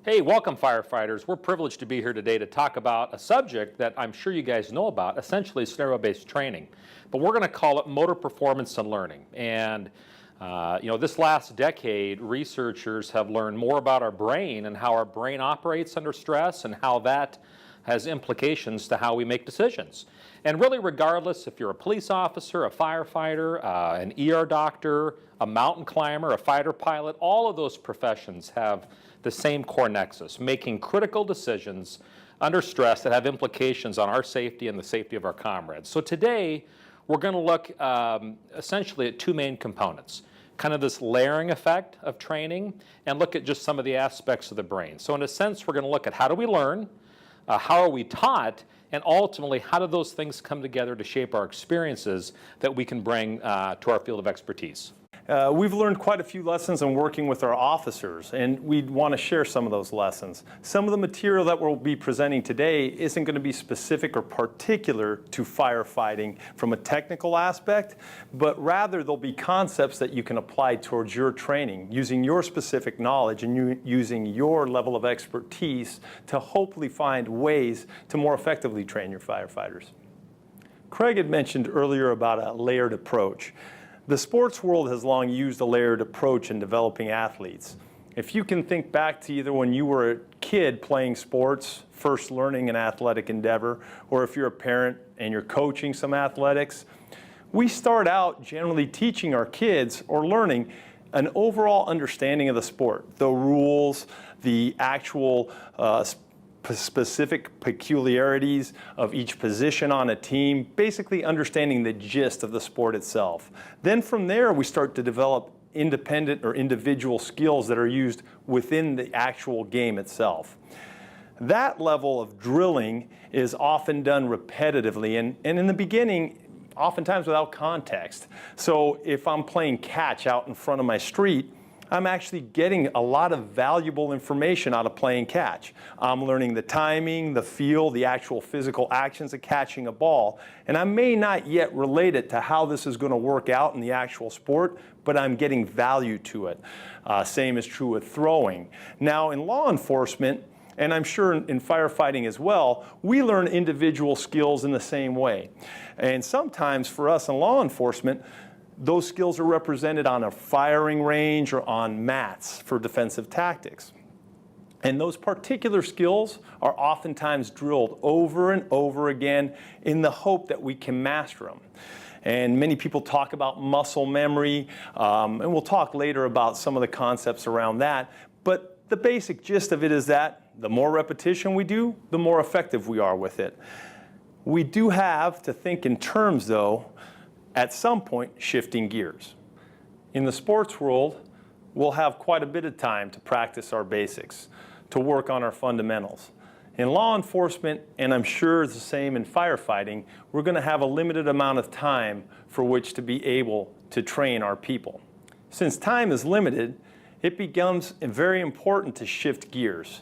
Hey, welcome firefighters. We're privileged to be here today to talk about a subject that I'm sure you guys know about, essentially scenario-based training. But we're going to call it motor performance and learning. And this last decade, researchers have learned more about our brain and how our brain operates under stress and how that has implications to how we make decisions. And really, regardless if you're a police officer, a firefighter, an ER doctor, a mountain climber, a fighter pilot, all of those professions have the same core nexus, making critical decisions under stress that have implications on our safety and the safety of our comrades. So today, we're going to look essentially at two main components, kind of this layering effect of training, and look at just some of the aspects of the brain. So in a sense, we're going to look at how do we learn, how are we taught, and ultimately, how do those things come together to shape our experiences that we can bring to our field of expertise? We've learned quite a few lessons in working with our officers, and we want to share some of those lessons. Some of the material that we'll be presenting today isn't going to be specific or particular to firefighting from a technical aspect, but rather there'll be concepts that you can apply towards your training, using your specific knowledge and using your level of expertise to hopefully find ways to more effectively train your firefighters. Craig had mentioned earlier about a layered approach. The sports world has long used a layered approach in developing athletes. If you can think back to either when you were a kid playing sports, first learning an athletic endeavor, or if you're a parent and you're coaching some athletics, we start out generally teaching our kids or learning an overall understanding of the sport, the rules, the actual specific peculiarities of each position on a team, basically understanding the gist of the sport itself. Then from there, we start to develop independent or individual skills that are used within the actual game itself. That level of drilling is often done repetitively and in the beginning, oftentimes without context. So if I'm playing catch out in front of my street, I'm actually getting a lot of valuable information out of playing catch. I'm learning the timing, the feel, the actual physical actions of catching a ball, and I may not yet relate it to how this is going to work out in the actual sport, but I'm getting value to it. Same is true with throwing. Now in law enforcement, and I'm sure in firefighting as well, we learn individual skills in the same way. And sometimes for us in law enforcement, those skills are represented on a firing range or on mats for defensive tactics. And those particular skills are oftentimes drilled over and over again in the hope that we can master them. And many people talk about muscle memory, and we'll talk later about some of the concepts around that. But the basic gist of it is that the more repetition we do, the more effective we are with it. We do have to think in terms, though, at some point, shifting gears. In the sports world, we'll have quite a bit of time to practice our basics, to work on our fundamentals. In law enforcement, and I'm sure it's the same in firefighting, we're going to have a limited amount of time for which to be able to train our people. Since time is limited, it becomes very important to shift gears,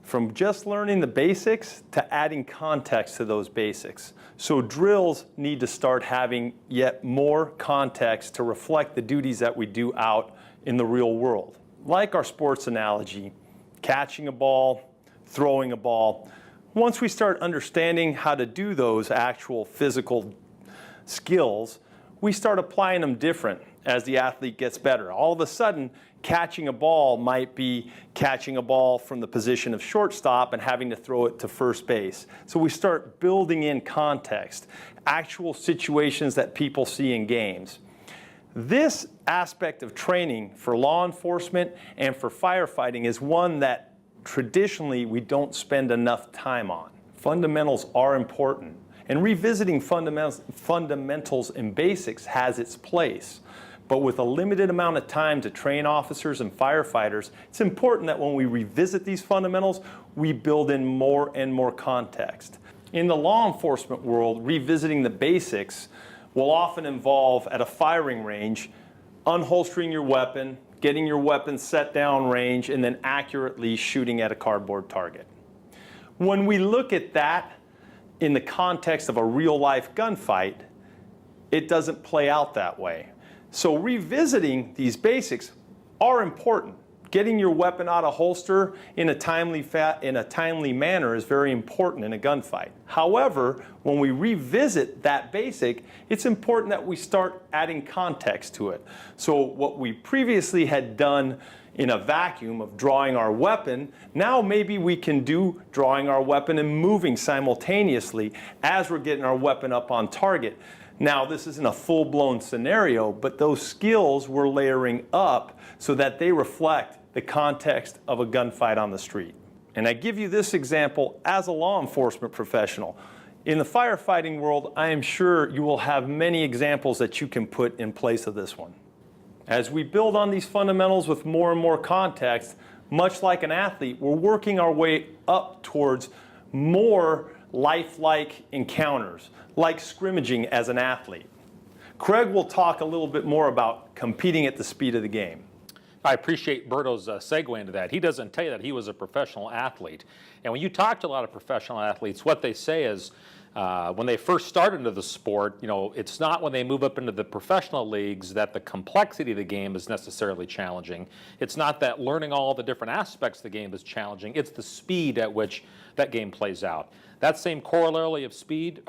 from just learning the basics to adding context to those basics. So drills need to start having yet more context to reflect the duties that we do out in the real world. Like our sports analogy, catching a ball, throwing a ball, once we start understanding how to do those actual physical skills, we start applying them different as the athlete gets better. All of a sudden, catching a ball might be catching a ball from the position of shortstop and having to throw it to first base. So we start building in context, actual situations that people see in games. This aspect of training for law enforcement and for firefighting is one that traditionally we don't spend enough time on. Fundamentals are important, and revisiting fundamentals and basics has its place. But with a limited amount of time to train officers and firefighters, it's important that when we revisit these fundamentals, we build in more and more context. In the law enforcement world, revisiting the basics will often involve, at a firing range, unholstering your weapon, getting your weapon set down range, and then accurately shooting at a cardboard target. When we look at that in the context of a real-life gunfight, it doesn't play out that way. So revisiting these basics are important. Getting your weapon out of holster in a timely manner is very important in a gunfight. However, when we revisit that basic, it's important that we start adding context to it. So what we previously had done in a vacuum of drawing our weapon, now maybe we can do drawing our weapon and moving simultaneously as we're getting our weapon up on target. Now, this isn't a full-blown scenario, but those skills we're layering up so that they reflect the context of a gunfight on the street. And I give you this example as a law enforcement professional. In the firefighting world, I am sure you will have many examples that you can put in place of this one. As we build on these fundamentals with more and more context, much like an athlete, we're working our way up towards more lifelike encounters, like scrimmaging as an athlete. Craig will talk a little bit more about competing at the speed of the game. I appreciate Berto's segue into that. He doesn't tell you that he was a professional athlete. And when you talk to a lot of professional athletes, what they say is when they first start into the sport, it's not when they move up into the professional leagues that the complexity of the game is necessarily challenging. It's not that learning all the different aspects of the game is challenging. It's the speed at which that game plays out. That same corollary of speed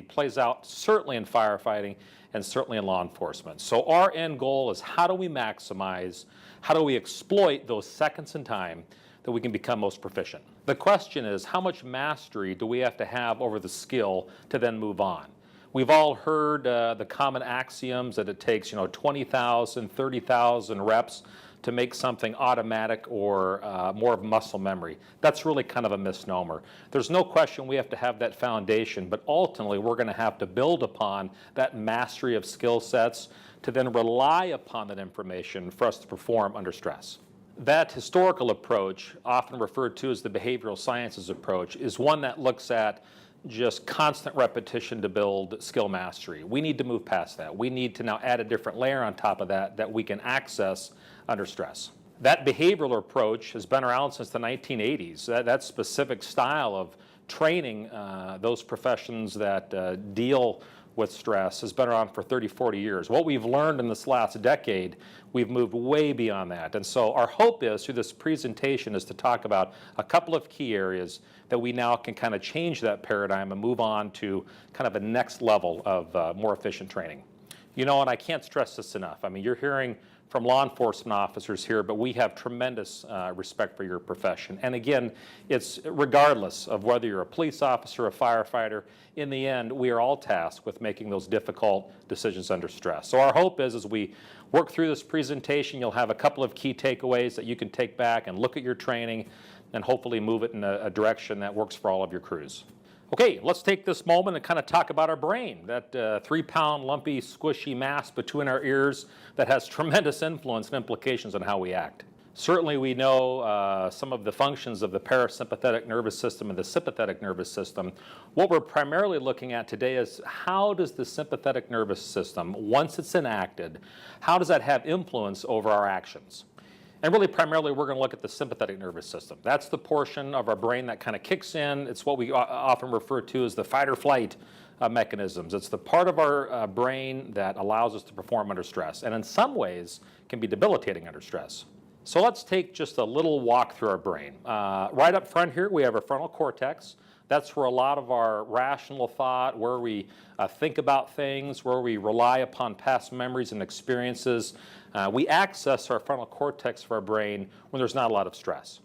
plays out certainly in firefighting and certainly in law enforcement. So our end goal is how do we maximize, how do we exploit those seconds in time that we can become most proficient. The question is, how much mastery do we have to have over the skill to then move on? We've all heard the common axioms that it takes 20,000, 30,000 reps to make something automatic or more of muscle memory. That's really kind of a misnomer. There's no question we have to have that foundation, but ultimately we're going to have to build upon that mastery of skill sets to then rely upon that information for us to perform under stress. That historical approach, often referred to as the behavioral sciences approach, is one that looks at just constant repetition to build skill mastery. We need to move past that. We need to now add a different layer on top of that we can access under stress. That behavioral approach has been around since the 1980s. That specific style of training those professions that deal with stress has been around for 30, 40 years. What we've learned in this last decade, we've moved way beyond that. And so our hope is through this presentation is to talk about a couple of key areas that we now can kind of change that paradigm and move on to kind of a next level of more efficient training. And I can't stress this enough. I mean, you're hearing from law enforcement officers here, but we have tremendous respect for your profession. And again, it's regardless of whether you're a police officer, a firefighter, in the end, we are all tasked with making those difficult decisions under stress. So our hope is as we work through this presentation, you'll have a couple of key takeaways that you can take back and look at your training and hopefully move it in a direction that works for all of your crews. Okay, let's take this moment and kind of talk about our brain, that 3-pound lumpy squishy mass between our ears that has tremendous influence and implications on how we act. Certainly we know some of the functions of the parasympathetic nervous system and the sympathetic nervous system. What we're primarily looking at today is how does the sympathetic nervous system, once it's enacted, how does that have influence over our actions? And really, primarily, we're going to look at the sympathetic nervous system. That's the portion of our brain that kind of kicks in. It's what we often refer to as the fight or flight mechanisms. It's the part of our brain that allows us to perform under stress, and in some ways can be debilitating under stress. So let's take just a little walk through our brain. Right up front here, we have our frontal cortex. That's where a lot of our rational thought, where we think about things, where we rely upon past memories and experiences. We access our frontal cortex of our brain when there's not a lot of stress.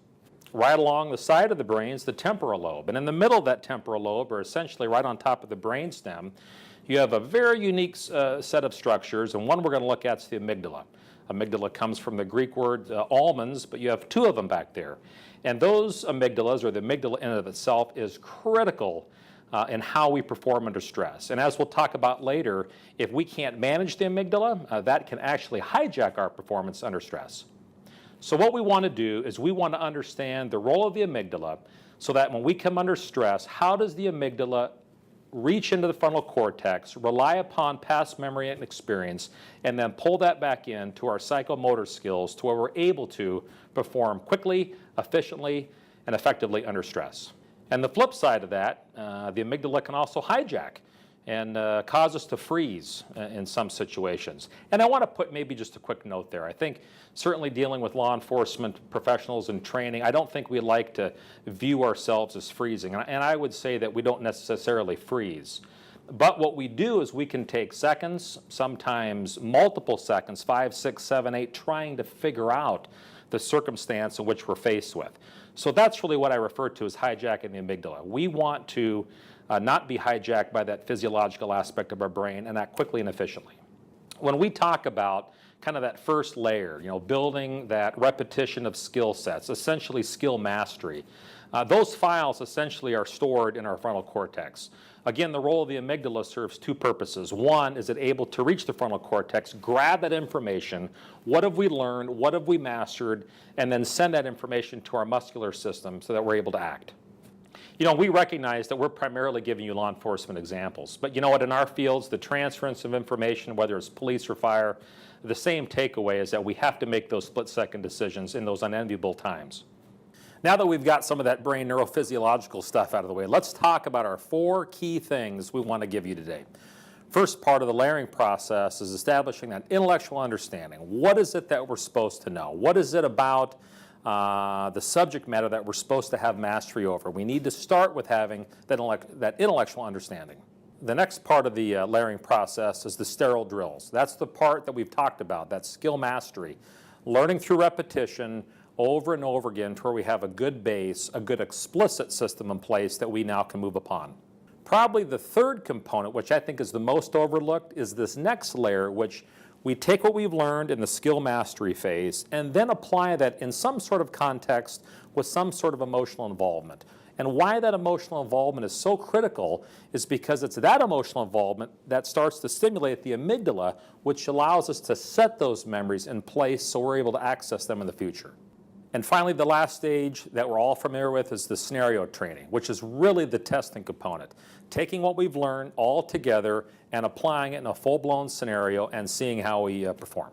Right along the side of the brain is the temporal lobe. And in the middle of that temporal lobe, or essentially right on top of the brainstem, you have a very unique set of structures, and one we're going to look at is the amygdala. Amygdala comes from the Greek word almonds, but you have two of them back there. And those amygdalas, or the amygdala in and of itself, is critical in how we perform under stress. And as we'll talk about later, if we can't manage the amygdala, that can actually hijack our performance under stress. So what we want to do is we want to understand the role of the amygdala so that when we come under stress, how does the amygdala reach into the frontal cortex, rely upon past memory and experience, and then pull that back into our psychomotor skills to where we're able to perform quickly, efficiently, and effectively under stress. And the flip side of that, the amygdala can also hijack. and cause us to freeze in some situations. And I want to put maybe just a quick note there. I think certainly dealing with law enforcement professionals and training, I don't think we like to view ourselves as freezing. And I would say that we don't necessarily freeze. But what we do is we can take seconds, sometimes multiple seconds, 5, 6, 7, 8, trying to figure out the circumstance in which we're faced with. So that's really what I refer to as hijacking the amygdala. We want to not be hijacked by that physiological aspect of our brain and act quickly and efficiently. When we talk about kind of that first layer, building that repetition of skill sets, essentially skill mastery, those files essentially are stored in our frontal cortex. Again, the role of the amygdala serves two purposes. One, is it able to reach the frontal cortex, grab that information, what have we learned, what have we mastered, and then send that information to our muscular system so that we're able to act. We recognize that we're primarily giving you law enforcement examples, but you know what, in our fields, the transference of information, whether it's police or fire, the same takeaway is that we have to make those split-second decisions in those unenviable times. Now that we've got some of that brain neurophysiological stuff out of the way, let's talk about our 4 key things we want to give you today. First part of the layering process is establishing that intellectual understanding. What is it that we're supposed to know? What is it about the subject matter that we're supposed to have mastery over? We need to start with having that intellectual understanding. The next part of the layering process is the sterile drills. That's the part that we've talked about, that skill mastery. Learning through repetition, over and over again to where we have a good base, a good explicit system in place that we now can move upon. Probably the third component, which I think is the most overlooked, is this next layer, which we take what we've learned in the skill mastery phase and then apply that in some sort of context with some sort of emotional involvement. And why that emotional involvement is so critical is because it's that emotional involvement that starts to stimulate the amygdala, which allows us to set those memories in place so we're able to access them in the future. And finally, the last stage that we're all familiar with is the scenario training, which is really the testing component. Taking what we've learned all together and applying it in a full-blown scenario and seeing how we perform.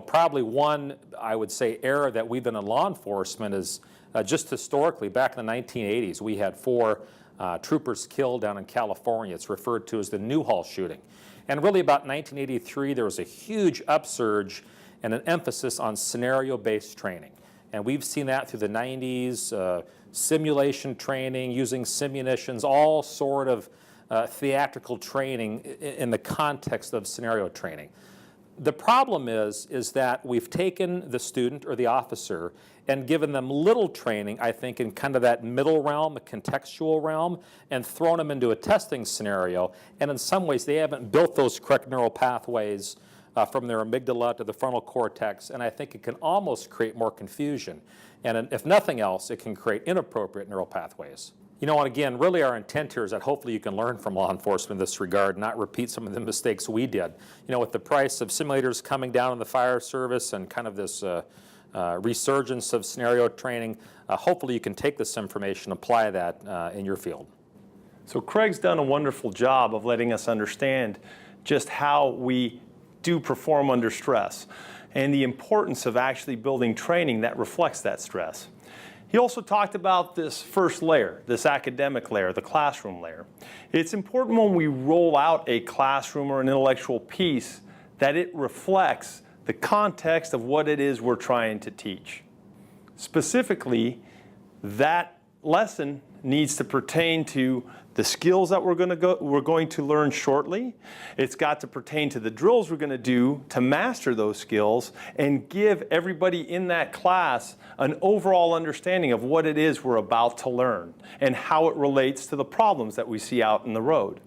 Probably one, I would say, error that we've done in law enforcement is just historically, back in the 1980s, we had 4 troopers killed down in California. It's referred to as the Newhall shooting. And really about 1983, there was a huge upsurge and an emphasis on scenario-based training. And we've seen that through the 90s, simulation training, using simunitions, all sort of theatrical training in the context of scenario training. The problem is that we've taken the student or the officer and given them little training, I think, in kind of that middle realm, the contextual realm, and thrown them into a testing scenario. And in some ways, they haven't built those correct neural pathways from their amygdala to the frontal cortex, and I think it can almost create more confusion. And if nothing else, it can create inappropriate neural pathways. And again, really our intent here is that hopefully you can learn from law enforcement in this regard, not repeat some of the mistakes we did. With the price of simulators coming down in the fire service and kind of this resurgence of scenario training, hopefully you can take this information and apply that in your field. So Craig's done a wonderful job of letting us understand just how we do perform under stress and the importance of actually building training that reflects that stress. He also talked about this first layer, this academic layer, the classroom layer. It's important when we roll out a classroom or an intellectual piece that it reflects the context of what it is we're trying to teach. Specifically, that lesson needs to pertain to the skills that we're going to learn shortly. It's got to pertain to the drills we're going to do to master those skills and give everybody in that class an overall understanding of what it is we're about to learn and how it relates to the problems that we see out in the road.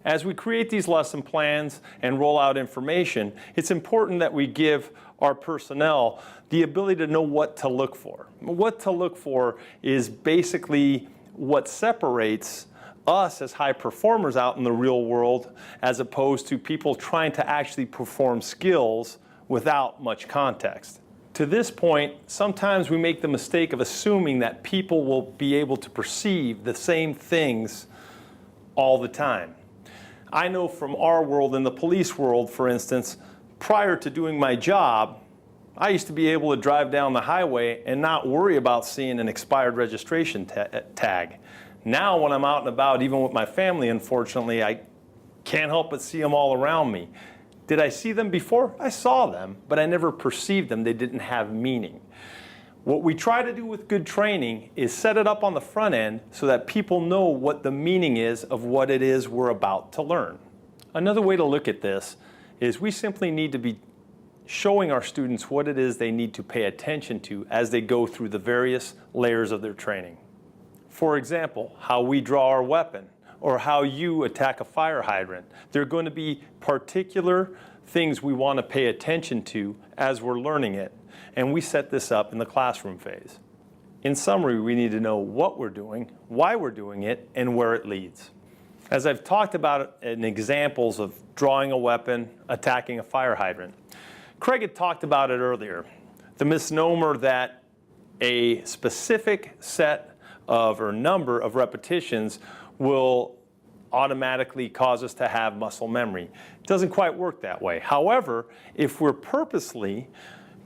As we create these lesson plans and roll out information, it's important that we give our personnel the ability to know what to look for. What to look for is basically what separates us as high performers out in the real world as opposed to people trying to actually perform skills without much context. To this point, sometimes we make the mistake of assuming that people will be able to perceive the same things all the time. I know from our world, in the police world, for instance, prior to doing my job, I used to be able to drive down the highway and not worry about seeing an expired registration tag. Now when I'm out and about, even with my family, unfortunately, I Can't help but see them all around me. Did I see them before? I saw them, but I never perceived them. They didn't have meaning. What we try to do with good training is set it up on the front end so that people know what the meaning is of what it is we're about to learn. Another way to look at this is we simply need to be showing our students what it is they need to pay attention to as they go through the various layers of their training. For example, how we draw our weapon or how you attack a fire hydrant. There are going to be particular things we want to pay attention to as we're learning it, and we set this up in the classroom phase. In summary, we need to know what we're doing, why we're doing it, and where it leads. As I've talked about in examples of drawing a weapon, attacking a fire hydrant, Craig had talked about it earlier, the misnomer that a specific set of or number of repetitions will automatically cause us to have muscle memory. It doesn't quite work that way. However, if we're purposely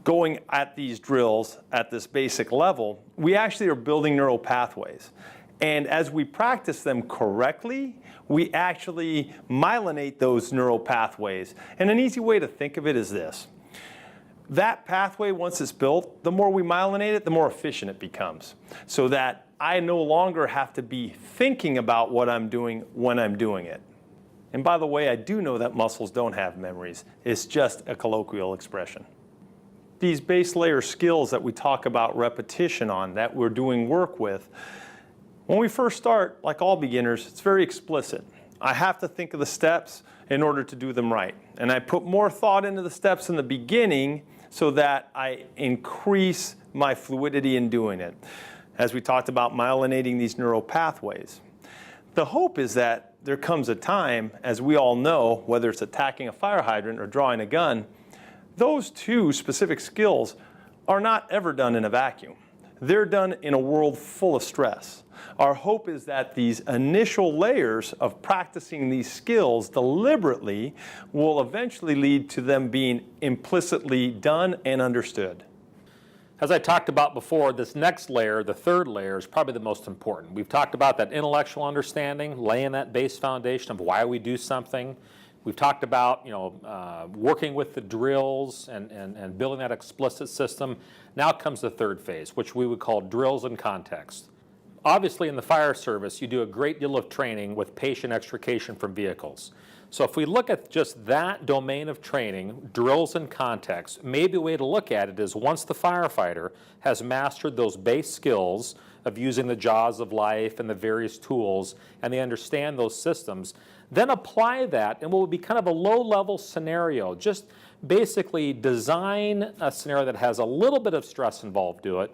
going at these drills at this basic level, we actually are building neural pathways. And as we practice them correctly, we actually myelinate those neural pathways. And an easy way to think of it is this. That pathway, once it's built, the more we myelinate it, the more efficient it becomes. So that I no longer have to be thinking about what I'm doing when I'm doing it. And by the way, I do know that muscles don't have memories. It's just a colloquial expression. These base layer skills that we talk about repetition on, that we're doing work with, when we first start, like all beginners, it's very explicit. I have to think of the steps in order to do them right. And I put more thought into the steps in the beginning so that I increase my fluidity in doing it. As we talked about myelinating these neural pathways. The hope is that there comes a time, as we all know, whether it's attacking a fire hydrant or drawing a gun, those two specific skills are not ever done in a vacuum. They're done in a world full of stress. Our hope is that these initial layers of practicing these skills deliberately will eventually lead to them being implicitly done and understood. As I talked about before, this next layer, the third layer, is probably the most important. We've talked about that intellectual understanding, laying that base foundation of why we do something. We've talked about working with the drills and building that explicit system. Now comes the third phase, which we would call drills and context. Obviously, in the fire service, you do a great deal of training with patient extrication from vehicles. So if we look at just that domain of training, drills and context, maybe a way to look at it is once the firefighter has mastered those base skills of using the jaws of life and the various tools, and they understand those systems, then apply that in what would be kind of a low-level scenario. Just basically design a scenario that has a little bit of stress involved to it,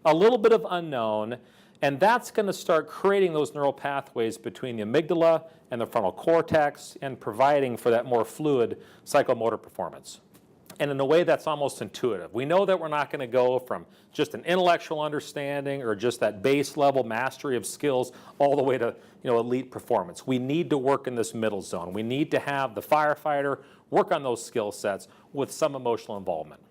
a little bit of unknown, and that's going to start creating those neural pathways between the amygdala and the frontal cortex and providing for that more fluid psychomotor performance. And in a way that's almost intuitive. We know that we're not going to go from just an intellectual understanding or just that base level mastery of skills all the way to elite performance. We need to work in this middle zone. We need to have the firefighter work on those skill sets with some emotional involvement.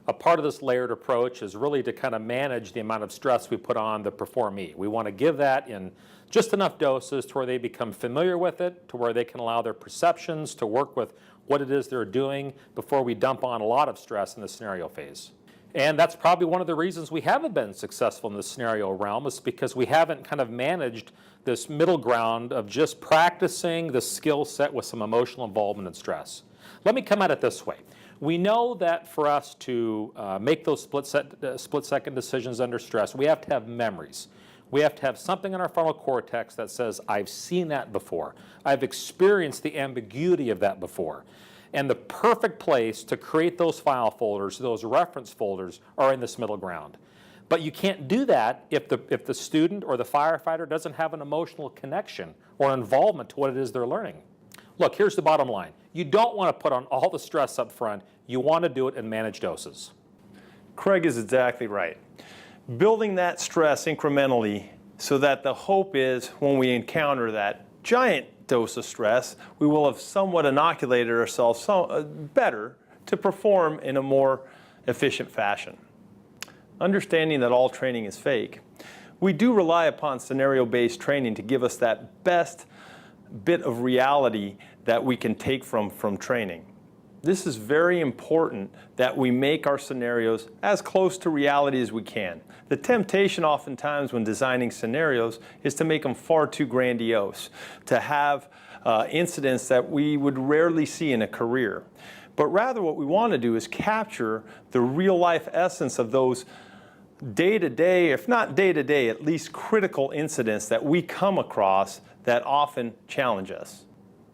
A part of this layered approach is really to kind of manage the amount of stress we put on the performee. We want to give that in just enough doses to where they become familiar with it, to where they can allow their perceptions to work with what it is they're doing before we dump on a lot of stress in the scenario phase. And that's probably one of the reasons we haven't been successful in the scenario realm, is because we haven't kind of managed this middle ground of just practicing the skill set with some emotional involvement and stress. Let me come at it this way. We know that for us to make those split-second decisions under stress, we have to have memories. We have to have something in our frontal cortex that says, I've seen that before. I've experienced the ambiguity of that before. And the perfect place to create those file folders, those reference folders, are in this middle ground. But you can't do that if the student or the firefighter doesn't have an emotional connection or involvement to what it is they're learning. Look, here's the bottom line. You don't want to put on all the stress up front. You want to do it in managed doses. Craig is exactly right. Building that stress incrementally so that the hope is when we encounter that giant dose of stress, we will have somewhat inoculated ourselves better to perform in a more efficient fashion. Understanding that all training is fake, we do rely upon scenario-based training to give us that best bit of reality that we can take from training. This is very important that we make our scenarios as close to reality as we can. The temptation oftentimes when designing scenarios is to make them far too grandiose, to have incidents that we would rarely see in a career. But rather what we want to do is capture the real life essence of those day-to-day, if not day-to-day, at least critical incidents that we come across that often challenge us.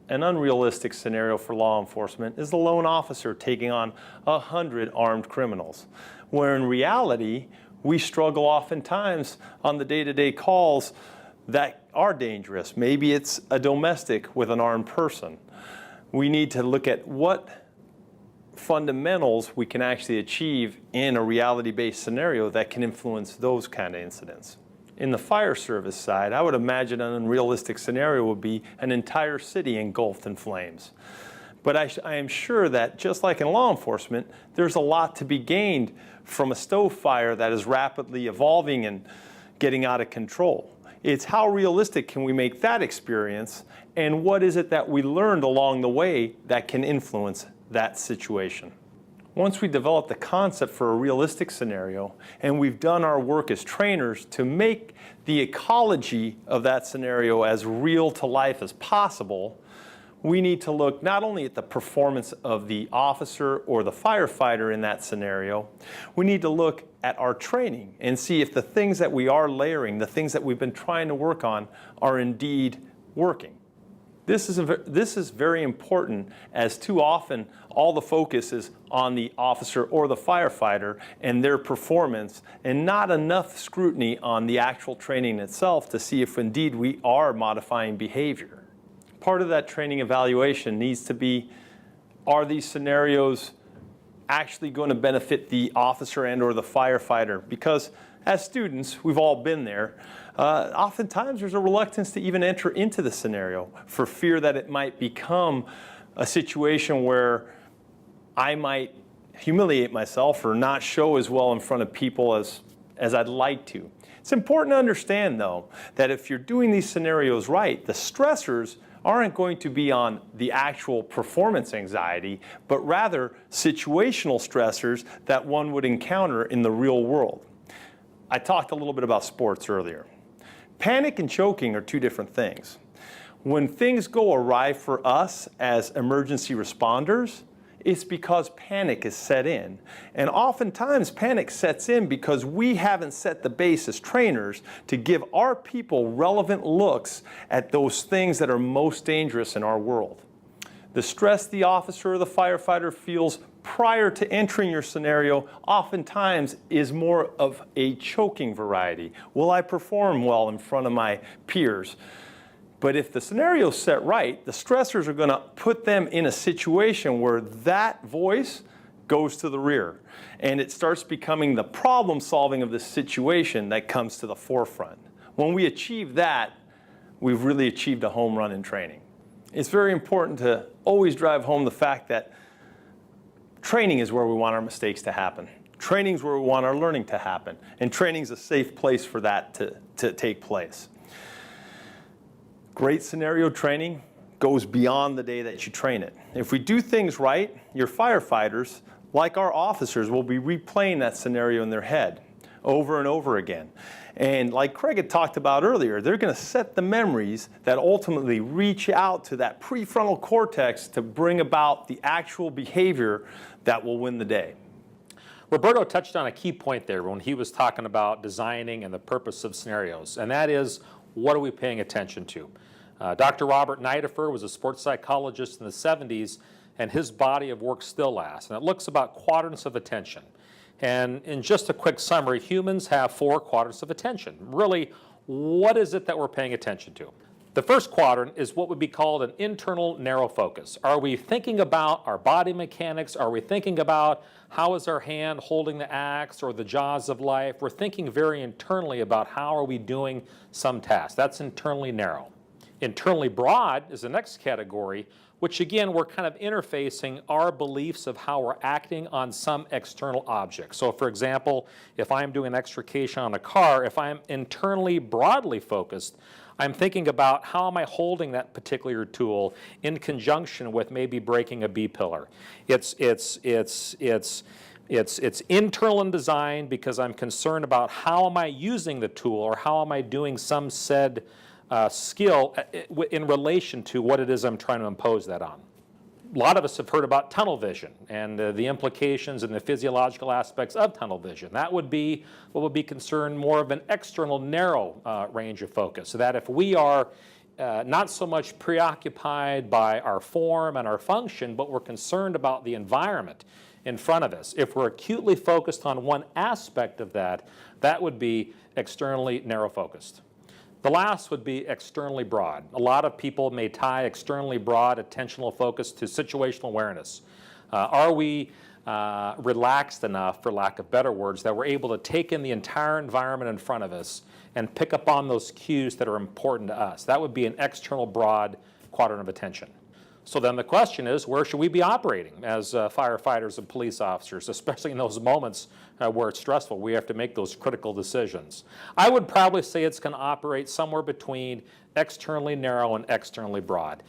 An unrealistic scenario for law enforcement is the lone officer taking on 100 armed criminals, where in reality, we struggle oftentimes on the day-to-day calls that are dangerous. Maybe it's a domestic with an armed person. We need to look at what fundamentals we can actually achieve in a reality-based scenario that can influence those kind of incidents. In the fire service side, I would imagine an unrealistic scenario would be an entire city engulfed in flames. But I am sure that just like in law enforcement, there's a lot to be gained from a stove fire that is rapidly evolving and getting out of control. It's how realistic can we make that experience, and what is it that we learned along the way that can influence that situation. Once we develop the concept for a realistic scenario, and we've done our work as trainers to make the ecology of that scenario as real to life as possible, we need to look not only at the performance of the officer or the firefighter in that scenario, we need to look at our training and see if the things that we are layering, the things that we've been trying to work on, are indeed working. This is very important, as too often all the focus is on the officer or the firefighter and their performance, and not enough scrutiny on the actual training itself to see if indeed we are modifying behavior. Part of that training evaluation needs to be, are these scenarios actually going to benefit the officer and or the firefighter? Because as students, we've all been there. Oftentimes there's a reluctance to even enter into the scenario for fear that it might become a situation where I might humiliate myself or not show as well in front of people as I'd like to. It's important to understand, though, that if you're doing these scenarios right, the stressors aren't going to be on the actual performance anxiety, but rather situational stressors that one would encounter in the real world. I talked a little bit about sports earlier. Panic and choking are two different things. When things go awry for us as emergency responders, it's because panic is set in. And oftentimes panic sets in because we haven't set the base as trainers to give our people relevant looks at those things that are most dangerous in our world. The stress the officer or the firefighter feels prior to entering your scenario oftentimes is more of a choking variety. Will I perform well in front of my peers? But if the scenario is set right, the stressors are going to put them in a situation where that voice goes to the rear, and it starts becoming the problem solving of the situation that comes to the forefront. When we achieve that, we've really achieved a home run in training. It's very important to always drive home the fact that training is where we want our mistakes to happen. Training is where we want our learning to happen. And training is a safe place for that to take place. Great scenario training goes beyond the day that you train it. If we do things right, your firefighters, like our officers, will be replaying that scenario in their head over and over again. And like Craig had talked about earlier, they're going to set the memories that ultimately reach out to that prefrontal cortex to bring about the actual behavior that will win the day. Roberto touched on a key point there when he was talking about designing and the purpose of scenarios, and that is, what are we paying attention to? Dr. Robert Nidifer was a sports psychologist in the 70s, and his body of work still lasts, and it looks about quadrants of attention. And in just a quick summary, humans have 4 quadrants of attention. Really, what is it that we're paying attention to? The first quadrant is what would be called an internal narrow focus. Are we thinking about our body mechanics? Are we thinking about how is our hand holding the axe or the jaws of life? We're thinking very internally about how are we doing some task. That's internally narrow. Internally broad is the next category, which again, we're kind of interfacing our beliefs of how we're acting on some external object. So for example, if I'm doing an extrication on a car, if I'm internally broadly focused, I'm thinking about how am I holding that particular tool in conjunction with maybe breaking a B-pillar. It's internal in design because I'm concerned about how am I using the tool or how am I doing some said skill in relation to what it is I'm trying to impose that on. A lot of us have heard about tunnel vision and the implications and the physiological aspects of tunnel vision. That would be what would be concerned more of an external narrow range of focus, so that if we are not so much preoccupied by our form and our function, but we're concerned about the environment in front of us. If we're acutely focused on one aspect of that, that would be externally narrow focused. The last would be externally broad. A lot of people may tie externally broad attentional focus to situational awareness. Are we relaxed enough, for lack of better words, that we're able to take in the entire environment in front of us and pick up on those cues that are important to us? That would be an external broad quadrant of attention. So then the question is, where should we be operating as firefighters and police officers, especially in those moments where it's stressful, we have to make those critical decisions? I would probably say it's going to operate somewhere between externally narrow and externally broad.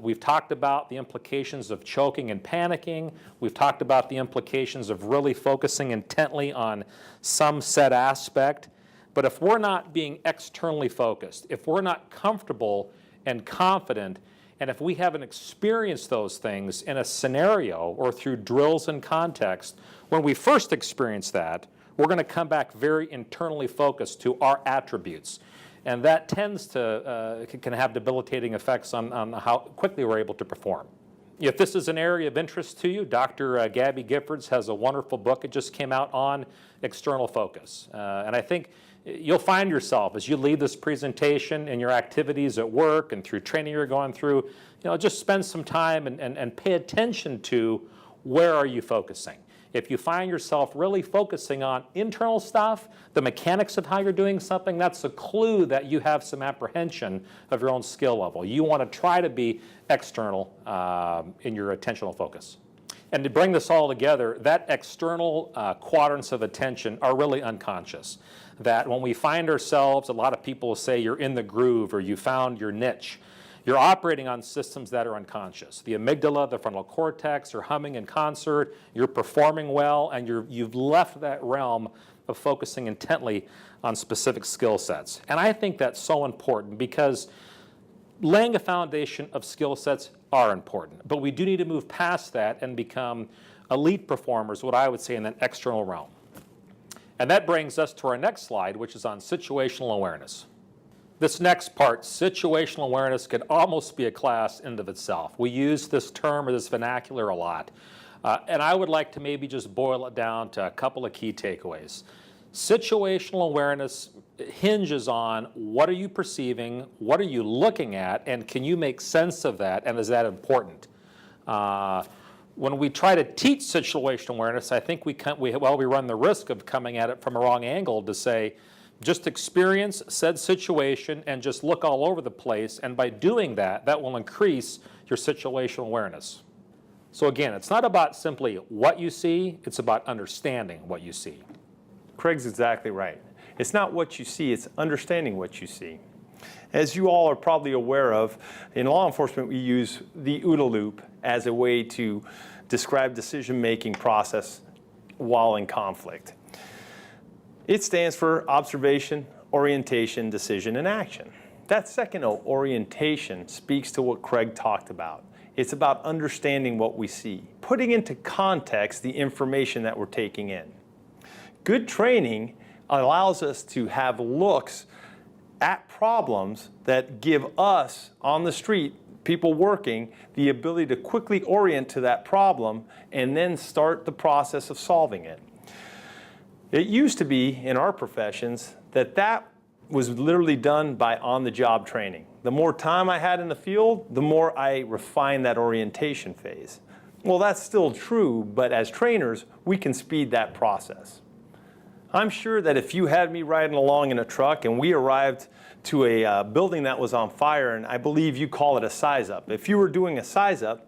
We've talked about the implications of choking and panicking. We've talked about the implications of really focusing intently on some set aspect. But if we're not being externally focused, if we're not comfortable and confident, and if we haven't experienced those things in a scenario or through drills and context, when we first experience that, we're going to come back very internally focused to our attributes. And that tends to, can have debilitating effects on how quickly we're able to perform. If this is an area of interest to you, Dr. Gabby Giffords has a wonderful book. It just came out on external focus. And I think you'll find yourself, as you lead this presentation in your activities at work and through training you're going through, just spend some time and pay attention to where are you focusing. If you find yourself really focusing on internal stuff, the mechanics of how you're doing something, that's a clue that you have some apprehension of your own skill level. You want to try to be external in your attentional focus. And to bring this all together, that external quadrants of attention are really unconscious. That when we find ourselves, a lot of people will say you're in the groove or you found your niche. You're operating on systems that are unconscious. The amygdala, the frontal cortex are humming in concert, you're performing well, and you've left that realm of focusing intently on specific skill sets. And I think that's so important because laying a foundation of skill sets are important, but we do need to move past that and become elite performers, what I would say in that external realm. And that brings us to our next slide, which is on situational awareness. This next part, situational awareness, could almost be a class in and of itself. We use this term or this vernacular a lot. And I would like to maybe just boil it down to a couple of key takeaways. Situational awareness hinges on what are you perceiving, what are you looking at, and can you make sense of that, and is that important? When we try to teach situational awareness, I think we run the risk of coming at it from a wrong angle to say, just experience said situation and just look all over the place, and by doing that, that will increase your situational awareness. So again, it's not about simply what you see, it's about understanding what you see. Craig's exactly right. It's not what you see, it's understanding what you see. As you all are probably aware of, in law enforcement we use the OODA loop as a way to describe decision-making process while in conflict. It stands for observation, orientation, decision, and action. That second O, orientation, speaks to what Craig talked about. It's about understanding what we see, putting into context the information that we're taking in. Good training allows us to have looks at problems that give us, on the street, people working, the ability to quickly orient to that problem and then start the process of solving it. It used to be, in our professions, that was literally done by on-the-job training. The more time I had in the field, the more I refined that orientation phase. Well, that's still true, but as trainers, we can speed that process. I'm sure that if you had me riding along in a truck and we arrived to a building that was on fire, and I believe you call it a size up. If you were doing a size up,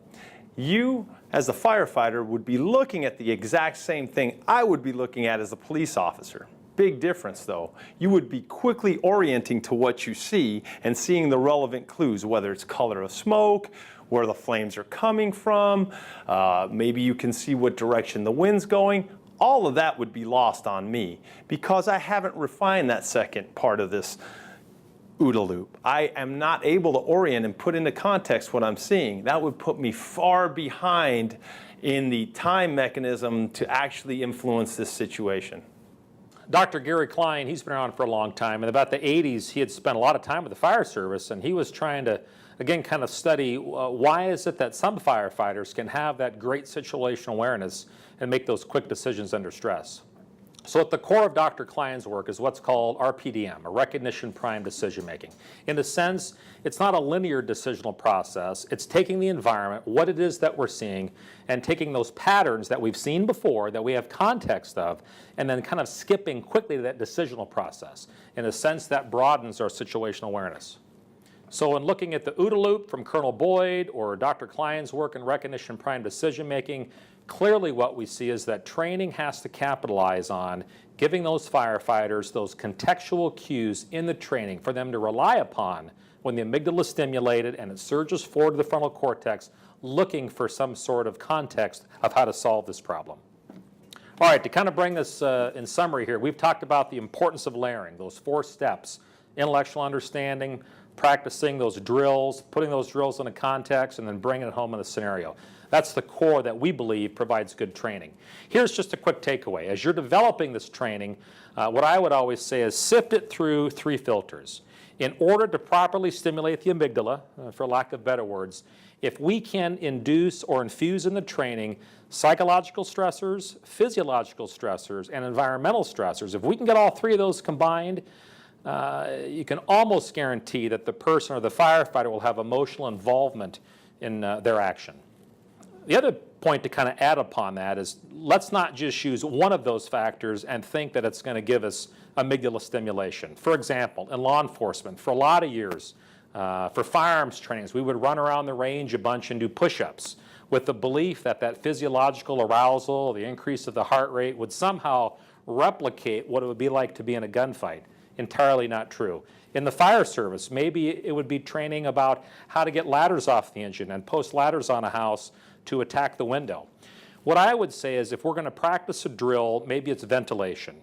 you as a firefighter would be looking at the exact same thing I would be looking at as a police officer. Big difference though. You would be quickly orienting to what you see and seeing the relevant clues, whether it's color of smoke, where the flames are coming from, maybe you can see what direction the wind's going. All of that would be lost on me because I haven't refined that second part of this OODA loop. I am not able to orient and put into context what I'm seeing. That would put me far behind in the time mechanism to actually influence this situation. Dr. Gary Klein, he's been around for a long time. In about the 80s, he had spent a lot of time with the fire service, and he was trying to, again, kind of study why is it that some firefighters can have that great situational awareness and make those quick decisions under stress. So at the core of Dr. Klein's work is what's called RPDM, or recognition prime decision making. In a sense, it's not a linear decisional process. It's taking the environment, what it is that we're seeing, and taking those patterns that we've seen before, that we have context of, and then kind of skipping quickly to that decisional process. In a sense, that broadens our situational awareness. So in looking at the OODA loop from Colonel Boyd or Dr. Klein's work in recognition prime decision making, clearly what we see is that training has to capitalize on giving those firefighters those contextual cues in the training for them to rely upon when the amygdala is stimulated and it surges forward to the frontal cortex looking for some sort of context of how to solve this problem. All right, to kind of bring this in summary here, we've talked about the importance of layering, those 4 steps: intellectual understanding, practicing those drills, putting those drills in a context, and then bringing it home in a scenario. That's the core that we believe provides good training. Here's just a quick takeaway. As you're developing this training, what I would always say is sift it through 3 filters. In order to properly stimulate the amygdala, for lack of better words, if we can induce or infuse in the training psychological stressors, physiological stressors, and environmental stressors, if we can get all 3 of those combined, you can almost guarantee that the person or the firefighter will have emotional involvement in their action. The other point to kind of add upon that is let's not just use one of those factors and think that it's going to give us amygdala stimulation. For example, in law enforcement, for a lot of years, for firearms trainings, we would run around the range a bunch and do push-ups with the belief that that physiological arousal, the increase of the heart rate, would somehow replicate what it would be like to be in a gunfight. Entirely not true. In the fire service, maybe it would be training about how to get ladders off the engine and post ladders on a house to attack the window. What I would say is if we're going to practice a drill, maybe it's ventilation.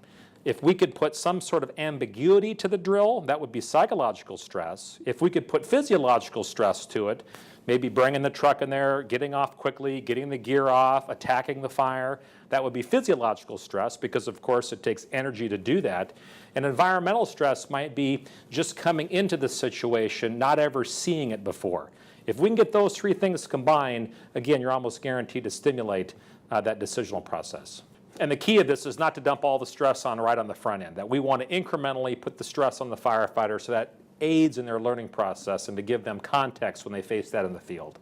If we could put some sort of ambiguity to the drill, that would be psychological stress. If we could put physiological stress to it, maybe bringing the truck in there, getting off quickly, getting the gear off, attacking the fire, that would be physiological stress because, of course, it takes energy to do that. And environmental stress might be just coming into the situation, not ever seeing it before. If we can get those 3 things combined, again, you're almost guaranteed to stimulate that decisional process. And the key of this is not to dump all the stress on right on the front end, that we want to incrementally put the stress on the firefighter so that aids in their learning process and to give them context when they face that in the field.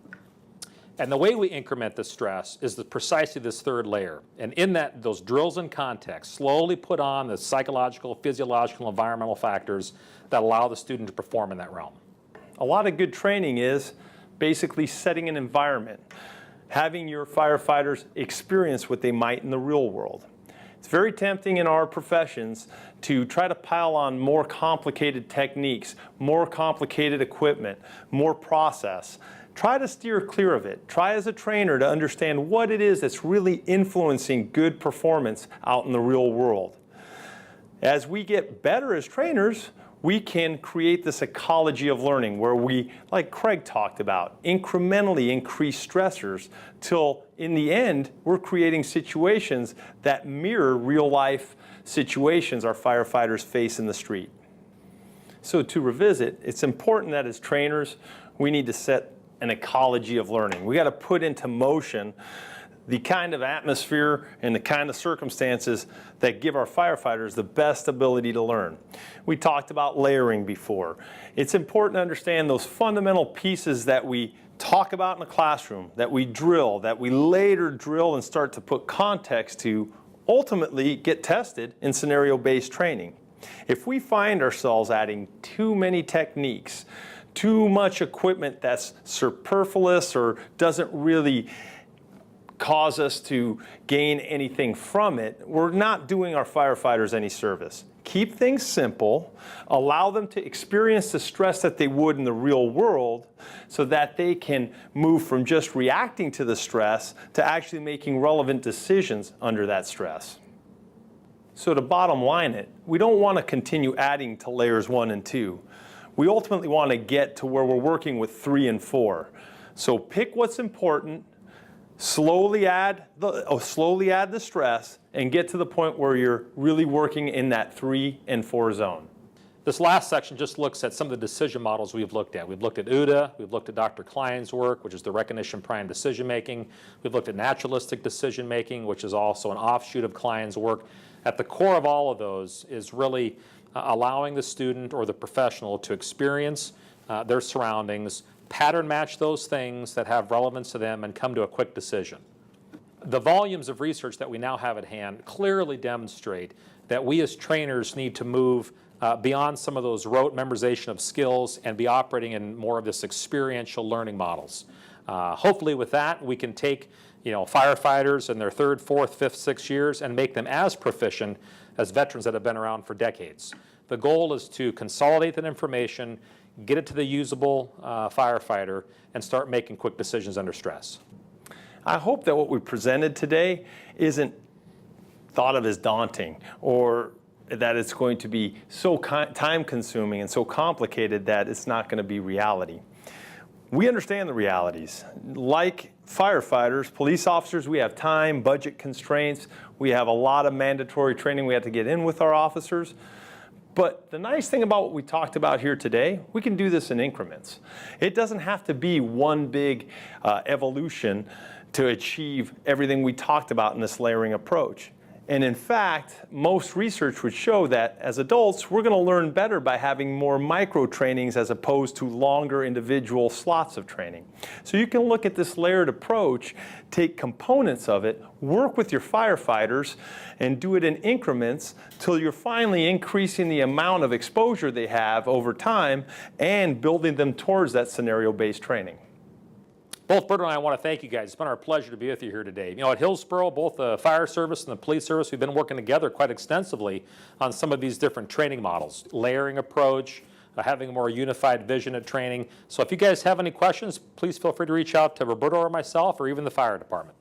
And the way we increment the stress is precisely this 3rd layer. And in that, those drills and context slowly put on the psychological, physiological, environmental factors that allow the student to perform in that realm. A lot of good training is basically setting an environment, having your firefighters experience what they might in the real world. It's very tempting in our professions to try to pile on more complicated techniques, more complicated equipment, more process. Try to steer clear of it. Try as a trainer to understand what it is that's really influencing good performance out in the real world. As we get better as trainers, we can create this ecology of learning where we, like Craig talked about, incrementally increase stressors till in the end we're creating situations that mirror real life situations our firefighters face in the street. So to revisit, it's important that as trainers we need to set an ecology of learning. We got to put into motion the kind of atmosphere and the kind of circumstances that give our firefighters the best ability to learn. We talked about layering before. It's important to understand those fundamental pieces that we talk about in the classroom, that we drill, that we later drill and start to put context to ultimately get tested in scenario-based training. If we find ourselves adding too many techniques, too much equipment that's superfluous or doesn't really cause us to gain anything from it, we're not doing our firefighters any service. Keep things simple, allow them to experience the stress that they would in the real world so that they can move from just reacting to the stress to actually making relevant decisions under that stress. So to bottom line it, we don't want to continue adding to layers 1 and 2. We ultimately want to get to where we're working with 3 and 4. So pick what's important, slowly add the stress, and get to the point where you're really working in that 3 and 4 zone. This last section just looks at some of the decision models we've looked at. We've looked at UDA, we've looked at Dr. Klein's work, which is the recognition prime decision making. We've looked at naturalistic decision making, which is also an offshoot of Klein's work. At the core of all of those is really allowing the student or the professional to experience their surroundings, pattern match those things that have relevance to them, and come to a quick decision. The volumes of research that we now have at hand clearly demonstrate that we as trainers need to move beyond some of those rote memorization of skills and be operating in more of this experiential learning models. Hopefully with that we can take firefighters in their 3rd, 4th, 5th, 6th years and make them as proficient as veterans that have been around for decades. The goal is to consolidate that information, get it to the usable firefighter, and start making quick decisions under stress. I hope that what we presented today isn't thought of as daunting, or that it's going to be so time-consuming and so complicated that it's not going to be reality. We understand the realities. Like firefighters, police officers, we have time, budget constraints. We have a lot of mandatory training we have to get in with our officers. But the nice thing about what we talked about here today, we can do this in increments. It doesn't have to be one big evolution to achieve everything we talked about in this layering approach. And in fact, most research would show that as adults, we're going to learn better by having more micro trainings as opposed to longer individual slots of training. So you can look at this layered approach, take components of it, work with your firefighters, and do it in increments till you're finally increasing the amount of exposure they have over time and building them towards that scenario-based training. Both Bert and I want to thank you guys. It's been our pleasure to be with you here today. At Hillsborough, both the fire service and the police service, we've been working together quite extensively on some of these different training models, layering approach, having a more unified vision at training. So if you guys have any questions, please feel free to reach out to Roberto or myself or even the fire department.